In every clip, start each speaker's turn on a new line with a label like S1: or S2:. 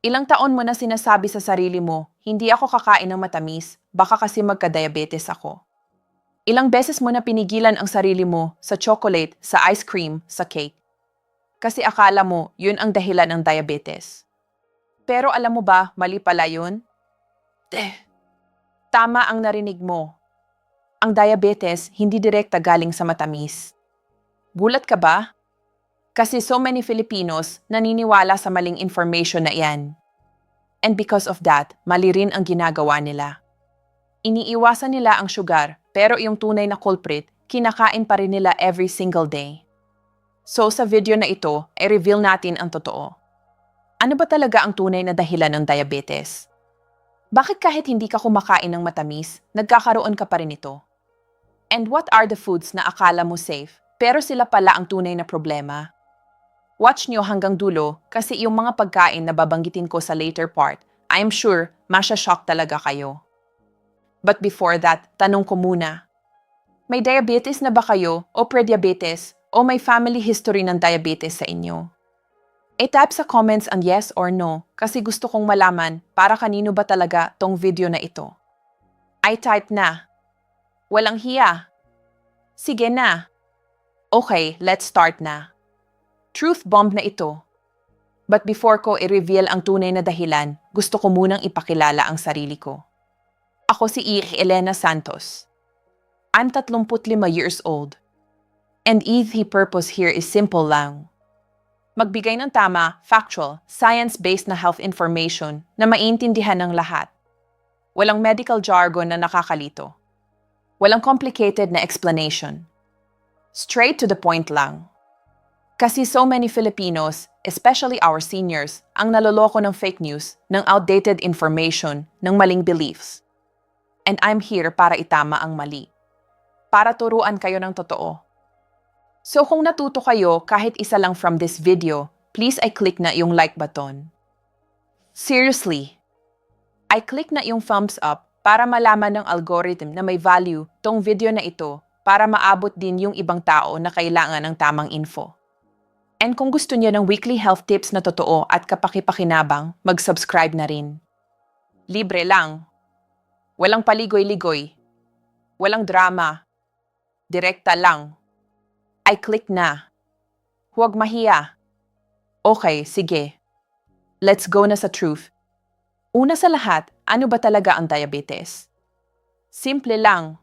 S1: Ilang taon mo na sinasabi sa sarili mo, hindi ako kakain ng matamis, baka kasi magka-diabetes ako. Ilang beses mo na pinigilan ang sarili mo sa chocolate, sa ice cream, sa cake. Kasi akala mo, yun ang dahilan ng diabetes. Pero alam mo ba, mali pala yun? Eh, Tama ang narinig mo. Ang diabetes hindi direkta galing sa matamis. Gulat ka ba? Kasi so many Filipinos naniniwala sa maling information na iyan. And because of that, mali rin ang ginagawa nila. Iniiwasan nila ang sugar, pero yung tunay na culprit, kinakain pa rin nila every single day. So sa video na ito, i-reveal natin ang totoo. Ano ba talaga ang tunay na dahilan ng diabetes? Bakit kahit hindi ka kumakain ng matamis, nagkakaroon ka pa rin nito? And what are the foods na akala mo safe, pero sila pala ang tunay na problema? Watch nyo hanggang dulo kasi yung mga pagkain na babanggitin ko sa later part, I'm sure masya-shock talaga kayo. But before that, tanong ko muna. May diabetes na ba kayo o prediabetes o may family history ng diabetes sa inyo? I-type sa comments ang yes or no kasi gusto kong malaman para kanino ba talaga tong video na ito. I type na. Walang hiya. Sige na. Okay, let's start na. Truth bomb na ito. But before ko i-reveal ang tunay na dahilan, gusto ko munang ipakilala ang sarili ko. Ako si Elena Santos. I'm 35 years old. And the purpose here is simple lang. Magbigay ng tama, factual, science-based na health information na maintindihan ng lahat. Walang medical jargon na nakakalito. Walang complicated na explanation. Straight to the point lang. Kasi so many Filipinos, especially our seniors, ang naloloko ng fake news, ng outdated information, ng maling beliefs. And I'm here para itama ang mali. Para turuan kayo ng totoo. So kung natuto kayo kahit isa lang from this video, please i-click na yung like button. Seriously. I-click na yung thumbs up para malaman ng algorithm na may value tong video na ito para maabot din yung ibang tao na kailangan ng tamang info. And kung gusto niyo ng weekly health tips na totoo at kapaki-pakinabang, mag-subscribe na rin. Libre lang. Walang paligoy-ligoy. Walang drama. Direkta lang. I-click na. Huwag mahiya. Okay, sige. Let's go na sa truth. Una sa lahat, ano ba talaga ang diabetes? Simple lang.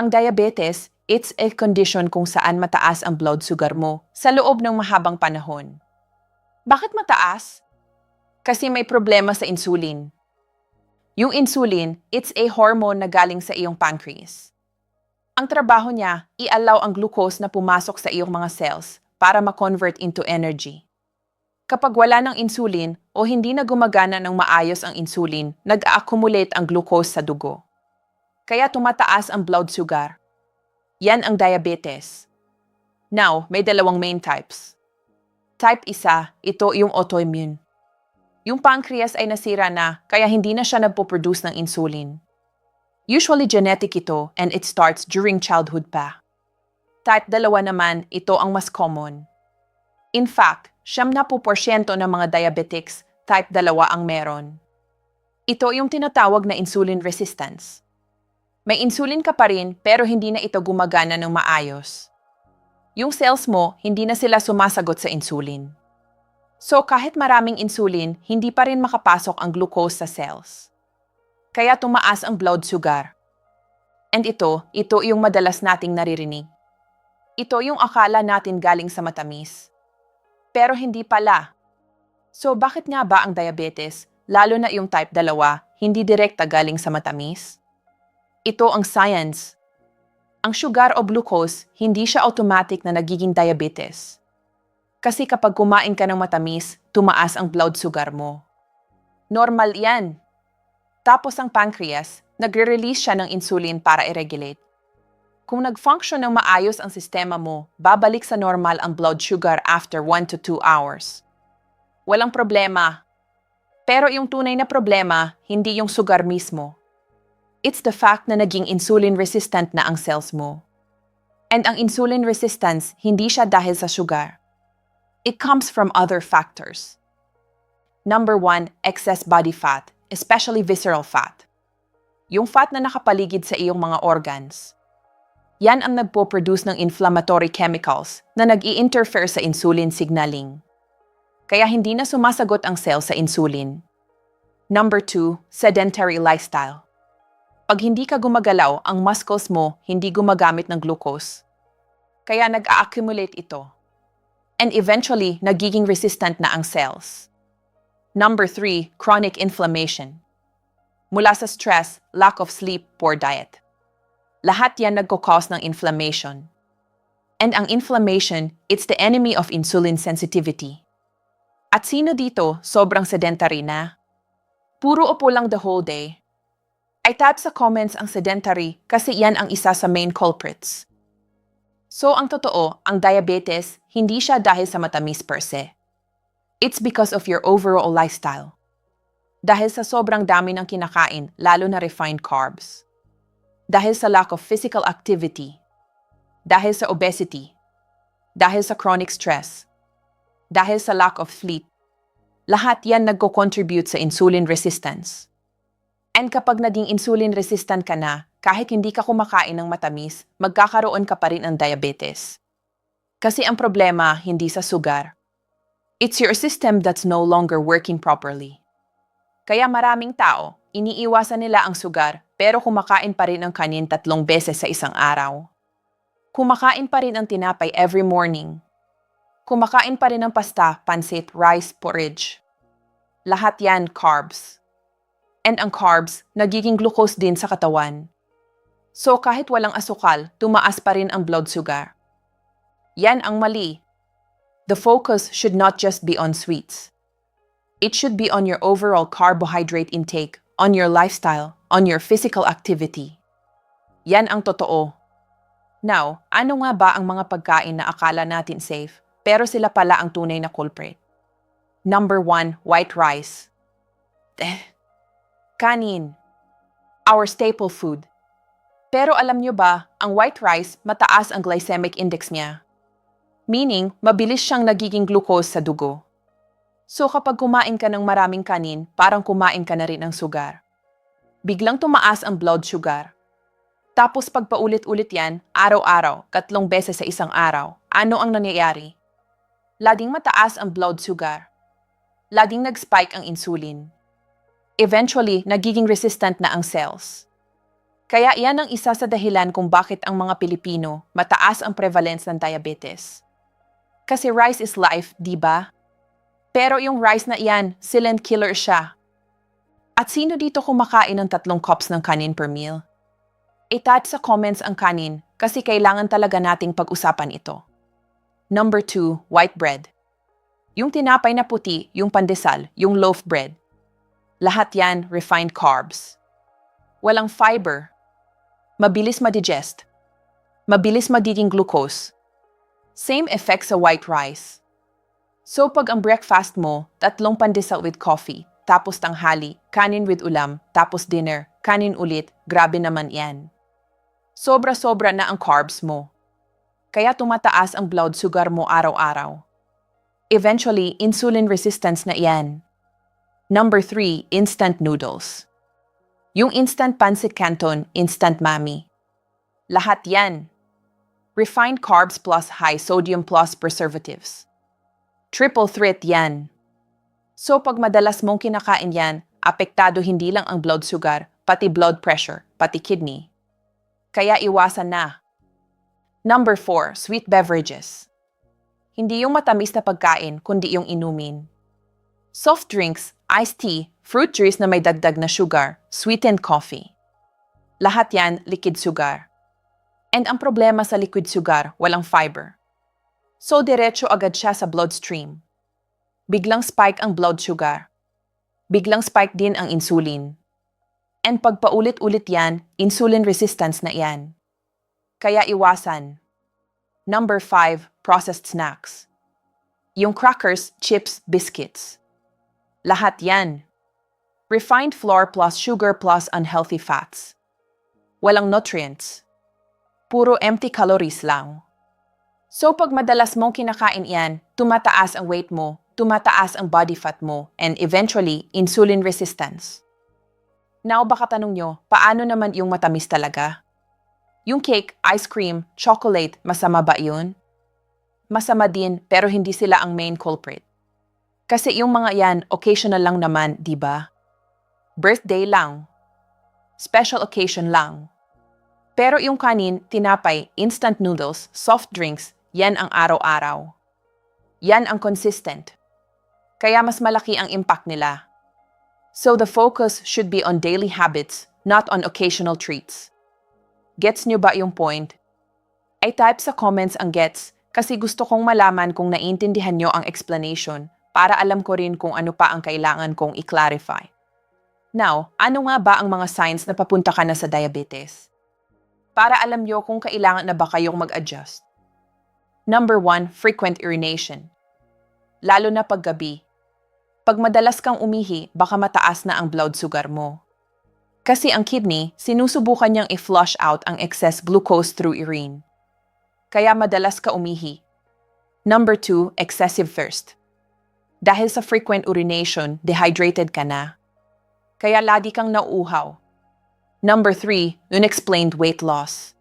S1: Ang diabetes, it's a condition kung saan mataas ang blood sugar mo sa loob ng mahabang panahon. Bakit mataas? Kasi may problema sa insulin. Yung insulin, it's a hormone na galing sa iyong pancreas. Ang trabaho niya, i-allow ang glucose na pumasok sa iyong mga cells para ma-convert into energy. Kapag wala ng insulin o hindi na gumagana ng maayos ang insulin, nag-accumulate ang glucose sa dugo. Kaya tumataas ang blood sugar. Yan ang diabetes. Now, may dalawang main types. Type 1, ito yung autoimmune. Yung pancreas ay nasira na, kaya hindi na siya nagpo-produce ng insulin. Usually genetic ito and it starts during childhood pa. Type 2 naman, ito ang mas common. In fact, 70% ng mga diabetics, type 2 ang meron. Ito yung tinatawag na insulin resistance. May insulin ka pa rin pero hindi na ito gumagana ng maayos. Yung cells mo, hindi na sila sumasagot sa insulin. So kahit maraming insulin, hindi pa rin makapasok ang glucose sa cells. Kaya tumaas ang blood sugar. And ito yung madalas nating naririnig. Ito yung akala natin galing sa matamis. Pero hindi pala. So bakit nga ba ang diabetes, lalo na yung type 2, hindi direkta galing sa matamis? Ito ang science. Ang sugar o glucose, hindi siya automatic na nagiging diabetes. Kasi kapag kumain ka ng matamis, tumaas ang blood sugar mo. Normal yan. Tapos ang pancreas, nagre-release siya ng insulin para i-regulate. Kung nag-function ng maayos ang sistema mo, babalik sa normal ang blood sugar after 1 to 2 hours. Walang problema. Pero yung tunay na problema, hindi yung sugar mismo. It's the fact na naging insulin resistant na ang cells mo. And ang insulin resistance, hindi siya dahil sa sugar. It comes from other factors. Number 1, excess body fat, especially visceral fat. Yung fat na nakapaligid sa iyong mga organs. Yan ang nagpo-produce ng inflammatory chemicals na nag-i-interfere sa insulin signaling. Kaya hindi na sumasagot ang cell sa insulin. Number 2, sedentary lifestyle. Pag hindi ka gumagalaw, ang muscles mo hindi gumagamit ng glucose. Kaya nag-a-accumulate ito. And eventually, nagiging resistant na ang cells. Number 3, chronic inflammation. Mula sa stress, lack of sleep, poor diet. Lahat yan nagko-cause ng inflammation. And ang inflammation, it's the enemy of insulin sensitivity. At sino dito sobrang sedentary na? Puro upo lang the whole day. I type sa comments ang sedentary kasi yan ang isa sa main culprits. So ang totoo, ang diabetes, hindi siya dahil sa matamis per se. It's because of your overall lifestyle. Dahil sa sobrang dami ng kinakain, lalo na refined carbs. Dahil sa lack of physical activity. Dahil sa obesity. Dahil sa chronic stress. Dahil sa lack of sleep. Lahat yan nagko-contribute sa insulin resistance. And kapag naging insulin resistant ka na, kahit hindi ka kumakain ng matamis, magkakaroon ka pa rin ng diabetes. Kasi ang problema, hindi sa sugar. It's your system that's no longer working properly. Kaya maraming tao, iniiwasan nila ang sugar, pero kumakain pa rin ng kanin 3 beses sa isang araw. Kumakain pa rin ang tinapay every morning. Kumakain pa rin ng pasta, pansit, rice, porridge. Lahat yan carbs. And ang carbs, nagiging glucose din sa katawan. So kahit walang asukal, tumaas pa rin ang blood sugar. Yan ang mali. The focus should not just be on sweets. It should be on your overall carbohydrate intake, on your lifestyle, on your physical activity. Yan ang totoo. Now, ano nga ba ang mga pagkain na akala natin safe, pero sila pala ang tunay na culprit? Number 1, white rice. Kanin. Our staple food. Pero alam nyo ba, ang white rice, mataas ang glycemic index niya. Meaning, mabilis siyang nagiging glucose sa dugo. So kapag kumain ka ng maraming kanin, parang kumain ka na rin ng sugar. Biglang tumaas ang blood sugar. Tapos pag paulit-ulit yan, araw-araw, 3 beses sa isang araw, ano ang nangyayari? Laging mataas ang blood sugar. Laging nag-spike ang insulin. Eventually, nagiging resistant na ang cells. Kaya iyan ang isa sa dahilan kung bakit ang mga Pilipino mataas ang prevalence ng diabetes. Kasi rice is life, di ba? Pero yung rice na iyan, silent killer siya. At sino dito kumakain ng 3 cups ng kanin per meal? I-type sa comments ang kanin kasi kailangan talaga nating pag-usapan ito. Number 2, white bread. Yung tinapay na puti, yung pandesal, yung loaf bread. Lahat yan refined carbs. Walang fiber. Mabilis madigest. Mabilis magiging glucose. Same effect sa white rice. So pag ang breakfast mo, 3 pandesal with coffee, tapos tanghali, kanin with ulam, tapos dinner, kanin ulit, grabe naman yan. Sobra-sobra na ang carbs mo. Kaya tumataas ang blood sugar mo araw-araw. Eventually, insulin resistance na yan. Number 3, instant noodles. Yung instant pancit canton, instant mami. Lahat yan. Refined carbs plus high sodium plus preservatives. Triple threat yan. So pag madalas mong kinakain yan, apektado hindi lang ang blood sugar, pati blood pressure, pati kidney. Kaya iwasan na. Number 4, sweet beverages. Hindi yung matamis na pagkain, kundi yung inumin. Soft drinks, iced tea, fruit juice na may dagdag na sugar, sweetened coffee. Lahat yan liquid sugar. And ang problema sa liquid sugar, walang fiber. So diretso agad siya sa bloodstream. Biglang spike ang blood sugar. Biglang spike din ang insulin. And pag paulit-ulit yan, insulin resistance na yan. Kaya iwasan. Number 5, processed snacks. Yung crackers, chips, biscuits. Lahat yan. Refined flour plus sugar plus unhealthy fats. Walang nutrients. Puro empty calories lang. So pag madalas mong kinakain yan, tumataas ang weight mo, tumataas ang body fat mo and eventually insulin resistance. Now baka tanong nyo, paano naman yung matamis talaga? Yung cake, ice cream, chocolate, masama ba yun? Masama din pero hindi sila ang main culprit. Kasi yung mga yan, occasional lang naman, di ba? Birthday lang. Special occasion lang. Pero yung kanin, tinapay, instant noodles, soft drinks, yan ang araw-araw. Yan ang consistent. Kaya mas malaki ang impact nila. So the focus should be on daily habits, not on occasional treats. Gets nyo ba yung point? Ay type sa comments ang gets kasi gusto kong malaman kung naiintindihan nyo ang explanation para alam ko rin kung ano pa ang kailangan kong i-clarify. Now, ano nga ba ang mga signs na papunta ka na sa diabetes? Para alam nyo kung kailangan na ba kayong mag-adjust. Number 1, frequent urination. Lalo na paggabi. Pag madalas kang umihi, baka mataas na ang blood sugar mo. Kasi ang kidney, sinusubukan niyang i-flush out ang excess glucose through urine. Kaya madalas ka umihi. Number 2, excessive thirst. Dahil sa frequent urination, dehydrated ka na. Kaya lagi kang nauuhaw. Number 3, unexplained weight loss.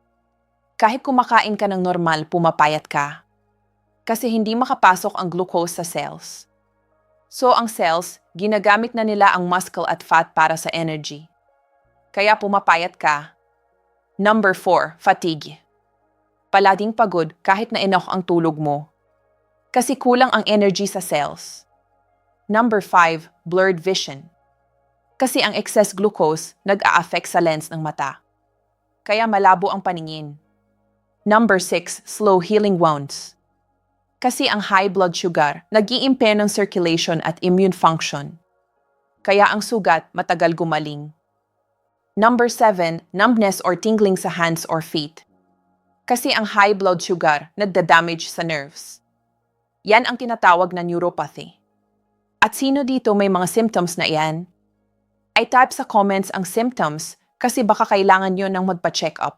S1: Kahit kumakain ka ng normal, pumapayat ka. Kasi hindi makapasok ang glucose sa cells. So ang cells, ginagamit na nila ang muscle at fat para sa energy. Kaya pumapayat ka. Number 4, fatigue. Palaging pagod kahit na enough ang tulog mo. Kasi kulang ang energy sa cells. Number 5, blurred vision. Kasi ang excess glucose nag-a-affect sa lens ng mata. Kaya malabo ang paningin. Number 6, slow healing wounds. Kasi ang high blood sugar nag-i-impair ng circulation at immune function. Kaya ang sugat matagal gumaling. Number 7, numbness or tingling sa hands or feet. Kasi ang high blood sugar nagda-damage sa nerves. Yan ang tinatawag na neuropathy. At sino dito may mga symptoms na iyan? Ay type sa comments ang symptoms kasi baka kailangan nyo ng magpa-check up.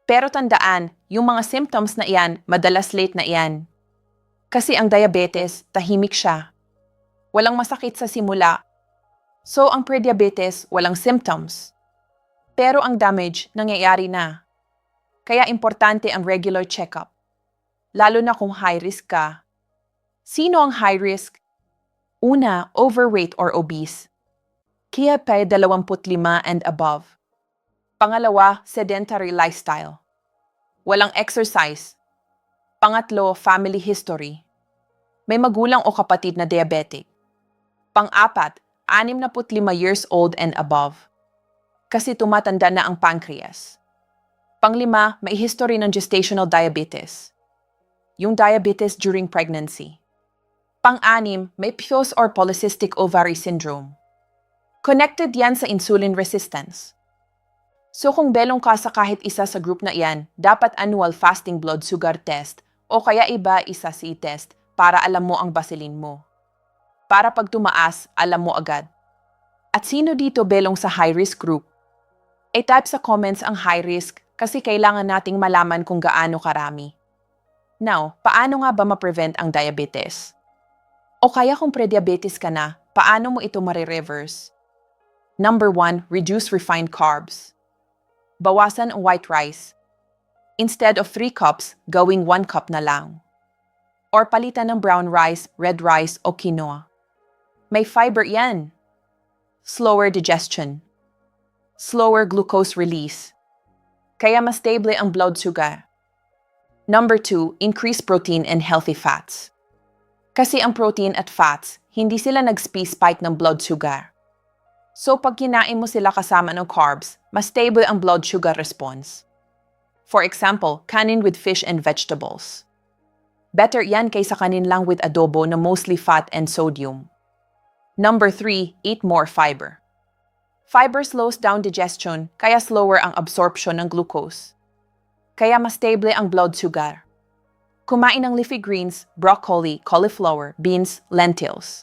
S1: Pero tandaan, yung mga symptoms na iyan, madalas late na iyan. Kasi ang diabetes, tahimik siya. Walang masakit sa simula. So ang prediabetes, walang symptoms. Pero ang damage, nangyayari na. Kaya importante ang regular checkup. Lalo na kung high risk ka. Sino ang high risk? Una, overweight or obese. Kaya pa 25 and above. Pangalawa, sedentary lifestyle. Walang exercise. Pangatlo, family history. May magulang o kapatid na diabetic. Pang-apat, 65 years old and above. Kasi tumatanda na ang pancreas. Pang-5, may history ng gestational diabetes. Yung diabetes during pregnancy. Pang-6, may PCOS or polycystic ovary syndrome. Connected yan sa insulin resistance. So kung belong ka sa kahit isa sa group na iyan, dapat annual fasting blood sugar test o kaya iba isa C-test para alam mo ang basilin mo. Para pag tumaas, alam mo agad. At sino dito belong sa high-risk group? I-type sa comments ang high risk kasi kailangan nating malaman kung gaano karami. Now, paano nga ba ma-prevent ang diabetes? O kaya kung prediabetes ka na, paano mo ito marireverse? Number 1, reduce refined carbs. Bawasan ang white rice. Instead of 3 cups, gawing 1 cup na lang. Or palitan ng brown rice, red rice o quinoa. May fiber yan. Slower digestion. Slower glucose release. Kaya mas stable ang blood sugar. Number 2, increase protein and healthy fats. Kasi ang protein at fats, hindi sila nag-spike ng blood sugar. So pag kinain mo sila kasama ng carbs, mas stable ang blood sugar response. For example, kanin with fish and vegetables. Better yan kaysa kanin lang with adobo na mostly fat and sodium. Number 3, eat more fiber. Fiber slows down digestion, kaya slower ang absorption ng glucose. Kaya mas stable ang blood sugar. Kumain ng leafy greens, broccoli, cauliflower, beans, lentils.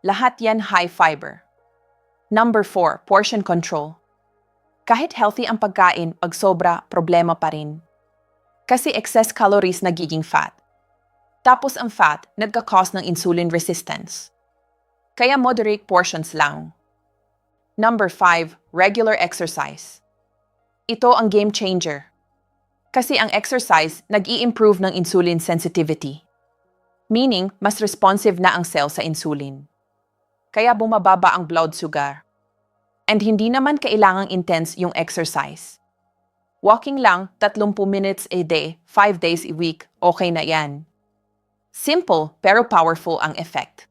S1: Lahat yan high fiber. Number 4, portion control. Kahit healthy ang pagkain, pag sobra, problema pa rin. Kasi excess calories nagiging fat. Tapos ang fat, nagka-cause ng insulin resistance. Kaya moderate portions lang. Number 5, regular exercise. Ito ang game changer. Kasi ang exercise nag-i-improve ng insulin sensitivity. Meaning, mas responsive na ang cell sa insulin. Kaya bumababa ang blood sugar. And hindi naman kailangang intense yung exercise. Walking lang, 30 minutes a day, 5 days a week, okay na yan. Simple pero powerful ang effect.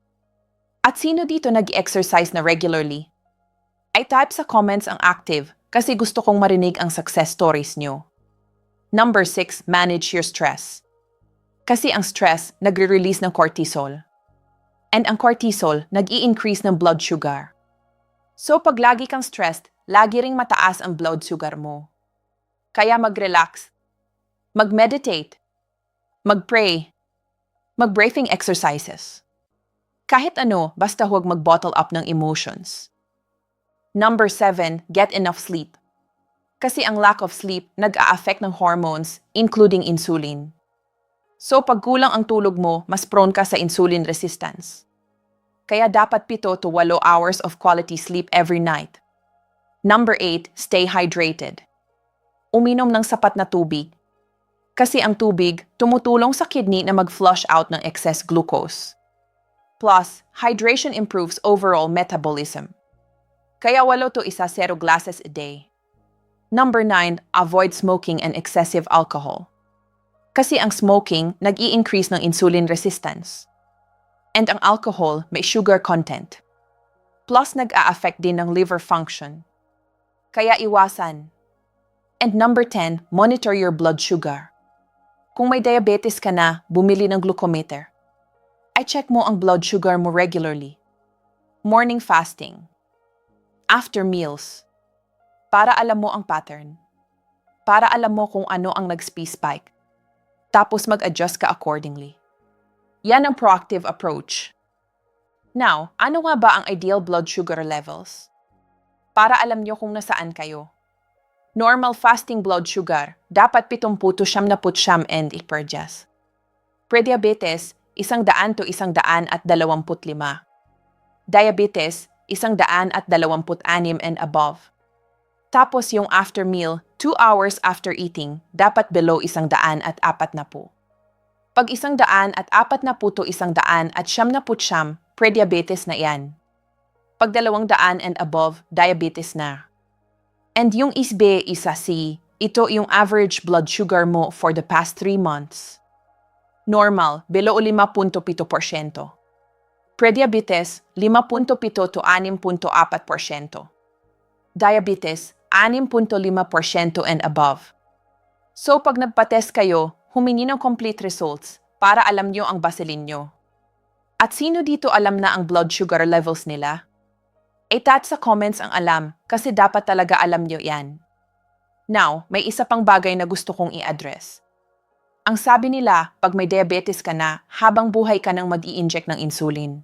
S1: At sino dito nag-exercise na regularly? I type sa comments ang active kasi gusto kong marinig ang success stories nyo. Number 6, manage your stress. Kasi ang stress nagre-release ng cortisol. And ang cortisol nag-i-increase ng blood sugar. So pag lagi kang stressed, lagi ring mataas ang blood sugar mo. Kaya mag-relax, mag-meditate, mag-pray, mag-breathing exercises. Kahit ano, basta huwag mag-bottle up ng emotions. Number 7, get enough sleep. Kasi ang lack of sleep nag-a-affect ng hormones, including insulin. So pag kulang ang tulog mo, mas prone ka sa insulin resistance. Kaya dapat 7 to 8 hours of quality sleep every night. Number 8, stay hydrated. Uminom ng sapat na tubig. Kasi ang tubig, tumutulong sa kidney na mag-flush out ng excess glucose. Plus, hydration improves overall metabolism. Kaya 8 to 10 glasses a day. Number 9, avoid smoking and excessive alcohol. Kasi ang smoking, nag-i-increase ng insulin resistance. And ang alcohol, may sugar content. Plus, nag-a-affect din ng liver function. Kaya iwasan. And number 10, monitor your blood sugar. Kung may diabetes ka na, bumili ng glucometer. I-check mo ang blood sugar mo regularly. Morning fasting. After meals. Para alam mo ang pattern. Para alam mo kung ano ang nag-spike. Tapos mag-adjust ka accordingly. Yan ang proactive approach. Now, ano nga ba ang ideal blood sugar levels? Para alam nyo kung nasaan kayo. Normal fasting blood sugar, dapat 70 to 79 mg/L. Prediabetes, 100 to 125. Diabetes, 126 and above. Tapos yung after meal, 2 hours after eating, dapat below 140. Pag 140 to 179, prediabetes na yan. Pag 200 and above, diabetes na. And yung HbA1c, ito yung average blood sugar mo for the past 3 months. Normal, below 5.7%. Prediabetes, 5.7 to 6.4%. Diabetes, 6.5% and above. So pag nagpa-test kayo, humingi ng complete results para alam nyo ang baseline nyo. At sino dito alam na ang blood sugar levels nila? I-touch sa comments ang alam kasi dapat talaga alam nyo yan. Now, may isa pang bagay na gusto kong i-address. Ang sabi nila, pag may diabetes ka na, habang buhay ka nang mag-i-inject ng insulin.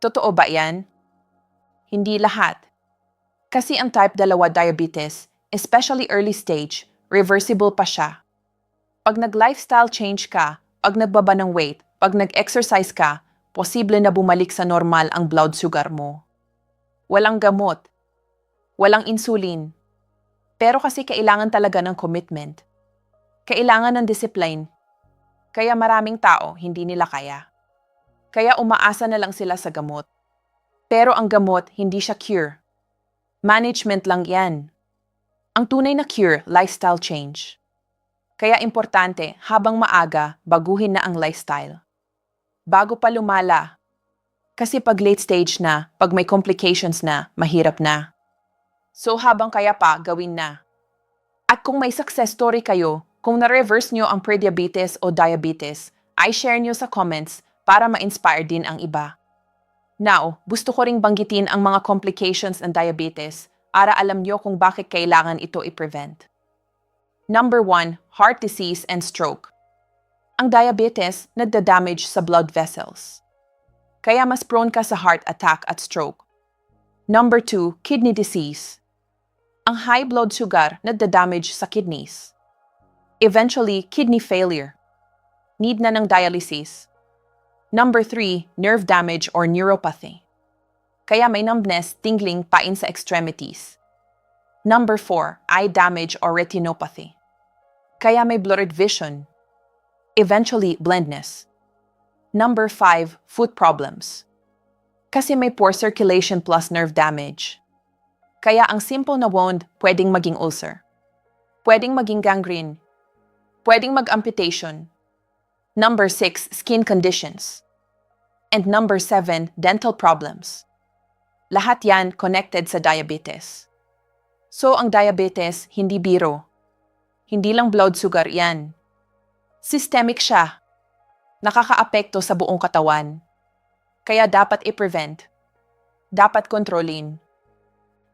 S1: Totoo ba yan? Hindi lahat. Kasi ang type 2 diabetes, especially early stage, reversible pa siya. Pag nag-lifestyle change ka, pag nagbaba ng weight, pag nag-exercise ka, posible na bumalik sa normal ang blood sugar mo. Walang gamot. Walang insulin. Pero kasi kailangan talaga ng commitment. Kailangan ng discipline. Kaya maraming tao hindi nila kaya. Kaya umaasa na lang sila sa gamot. Pero ang gamot hindi siya cure. Management lang yan. Ang tunay na cure, lifestyle change. Kaya importante, habang maaga, baguhin na ang lifestyle. Bago pa lumala. Kasi pag late stage na, pag may complications na, mahirap na. So habang kaya pa, gawin na. At kung may success story kayo, kung na-reverse nyo ang prediabetes o diabetes, ay share nyo sa comments para ma-inspire din ang iba. Now, gusto ko ring banggitin ang mga complications ng diabetes para alam nyo kung bakit kailangan ito i-prevent. Number 1, heart disease and stroke. Ang diabetes nagda-damage sa blood vessels. Kaya mas prone ka sa heart attack at stroke. Number 2, kidney disease. Ang high blood sugar nagda-damage sa kidneys. Eventually, kidney failure. need na ng dialysis. Number 3, nerve damage or neuropathy. Kaya may numbness, tingling, pain sa extremities. Number 4, eye damage or retinopathy. Kaya may blurred vision. Eventually, blindness. Number 5, foot problems. Kasi may poor circulation plus nerve damage. Kaya ang simple na wound pwedeng maging ulcer. Pwedeng maging gangrene. Pwedeng mag-amputation. Number 6, skin conditions. And number 7, dental problems. Lahat yan connected sa diabetes. So ang diabetes, hindi biro. Hindi lang blood sugar yan. Systemic siya. Nakakaapekto sa buong katawan. Kaya dapat i-prevent. Dapat kontrolin.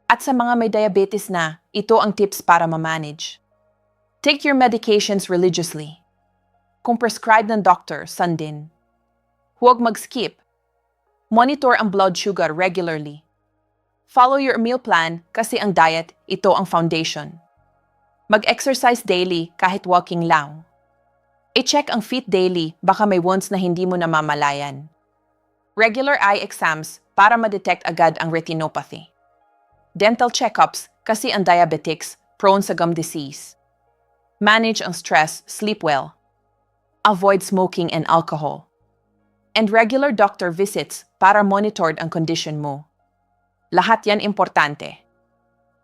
S1: At sa mga may diabetes na, ito ang tips para ma-manage. Take your medications religiously. Kung prescribed ng doctor, sundin. Huwag mag-skip. Monitor ang blood sugar regularly. Follow your meal plan kasi ang diet, ito ang foundation. Mag-exercise daily kahit walking lang. I-check ang feet daily, baka may wounds na hindi mo namamalayan. Regular eye exams para ma-detect agad ang retinopathy. Dental checkups kasi ang diabetics prone sa gum disease. Manage ang stress, sleep well. Avoid smoking and alcohol. And regular doctor visits para monitored ang condition mo. Lahat yan importante.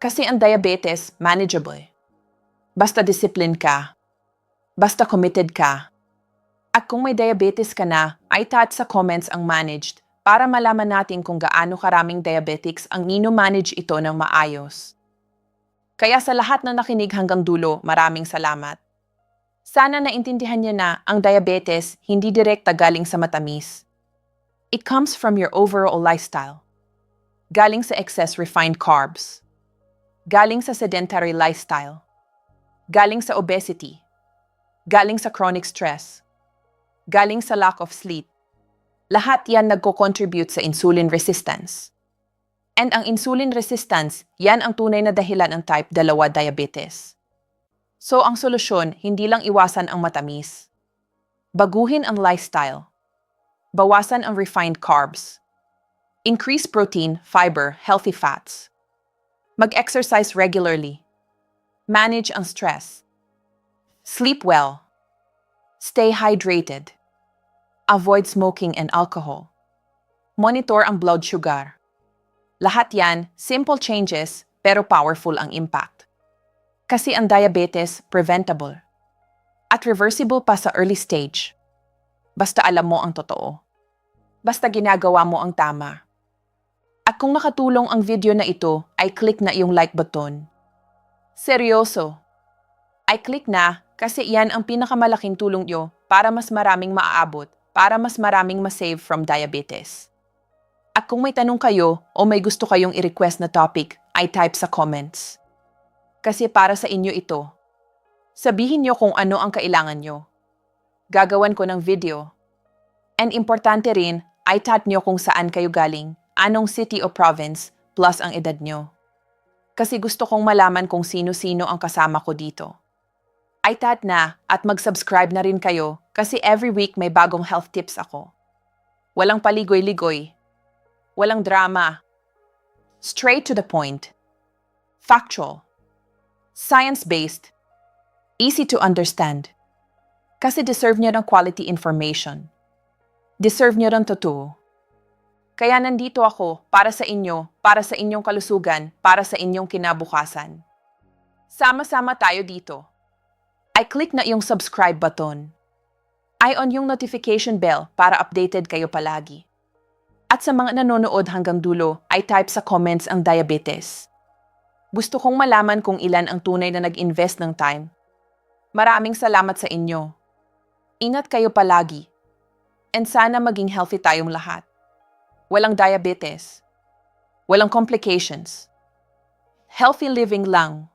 S1: Kasi ang diabetes, manageable. Basta discipline ka. Basta committed ka. At kung may diabetes ka na, ay taat sa comments ang managed para malaman natin kung gaano karaming diabetics ang nino-manage ito ng maayos. Kaya sa lahat na nakinig hanggang dulo, maraming salamat. Sana naintindihan niyo na ang diabetes hindi direkta galing sa matamis. It comes from your overall lifestyle. Galing sa excess refined carbs. Galing sa sedentary lifestyle. Galing sa obesity. Galing sa chronic stress. Galing sa lack of sleep. Lahat yan nagko-contribute sa insulin resistance. And ang insulin resistance, yan ang tunay na dahilan ng type 2 diabetes. So ang solusyon, hindi lang iwasan ang matamis. Baguhin ang lifestyle. Bawasan ang refined carbs. Increase protein, fiber, healthy fats. Mag-exercise regularly. Manage ang stress. Sleep well. Stay hydrated. Avoid smoking and alcohol. Monitor ang blood sugar. Lahat yan, simple changes, pero powerful ang impact. Kasi ang diabetes, preventable. At reversible pa sa early stage. Basta alam mo ang totoo. Basta ginagawa mo ang tama. At kung nakatulong ang video na ito, ay click na yung like button. Seryoso. Ay click na kasi iyan ang pinakamalaking tulong nyo para mas maraming maaabot, para mas maraming masave from diabetes. At kung may tanong kayo o may gusto kayong i-request na topic, ay type sa comments. Kasi para sa inyo ito. Sabihin nyo kung ano ang kailangan nyo. Gagawan ko ng video. And importante rin, ay tag nyo kung saan kayo galing, anong city o province, plus ang edad nyo. Kasi gusto kong malaman kung sino-sino ang kasama ko dito. Ay tag na at mag-subscribe na rin kayo kasi every week may bagong health tips ako. Walang paligoy-ligoy. Walang drama. Straight to the point. Factual. Science-based. Easy to understand. Kasi deserve nyo ng quality information. Deserve nyo ng totoo. Kaya nandito ako para sa inyo, para sa inyong kalusugan, para sa inyong kinabukasan. Sama-sama tayo dito. I click na yung subscribe button. I on yung notification bell para updated kayo palagi. At sa mga nanonood hanggang dulo, ay type sa comments ang diabetes. Gusto kong malaman kung ilan ang tunay na nag-invest ng time. Maraming salamat sa inyo. Ingat kayo palagi. And sana maging healthy tayong lahat. Walang diabetes. Walang complications. Healthy living lang.